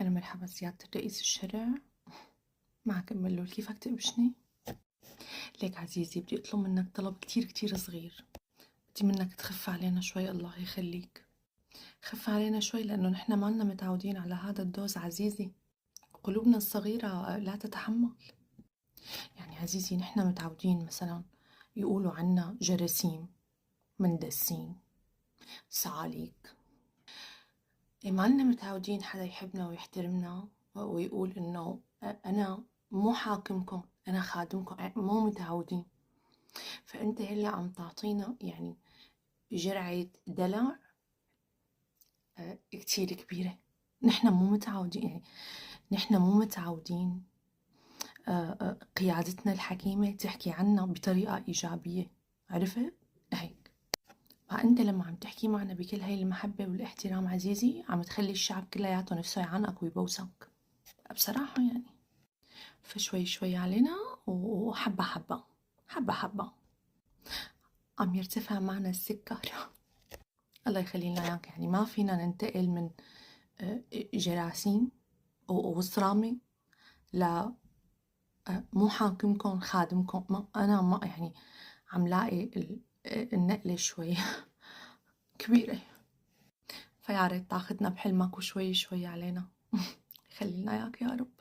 أنا مرحبا سيادة رئيس الشرع، معك أم اللول. كيفك تقبشني؟ ليك عزيزي، بدي أطلب منك طلب كتير صغير. بدي منك تخف علينا شوي، الله يخليك. خف علينا شوي لأنه نحن ما لنا متعودين على هذا الدوز عزيزي. قلوبنا الصغيرة لا تتحمل. يعني عزيزي، نحن متعودين مثلا يقولوا عنا جراثيم، مندسين، صعاليك. ما لنا متعودين حدا يحبنا ويحترمنا ويقول إنه أنا مو حاكمكم، أنا خادمكم. مو متعودين. فأنت هلأ عم تعطينا يعني جرعة دلع كتير كبيرة. نحن مو متعودين، يعني نحن مو متعودين قيادتنا الحكيمة تحكي عنا بطريقة إيجابية. عرفت؟ هيك. فأنت لما عم تحكي معنا بكل هاي المحبة والاحترام عزيزي، عم تخلي الشعب كلياته نفسه يعانقك ويبوسك بصراحة يعني. فشوي شوي علينا، وحبة حبة حبة حبة عم يرتفع معنا السكر. الله يخلي لنا اياك. يعني ما فينا ننتقل من جراثيم وصرامة ل مو حاكمكم خادمكم. ما أنا ما يعني عم لاقي النقلة شوي كبيرة. فيا ريت تاخدنا بحلمك وشوي شوي علينا. خلي لنا اياك يا رب.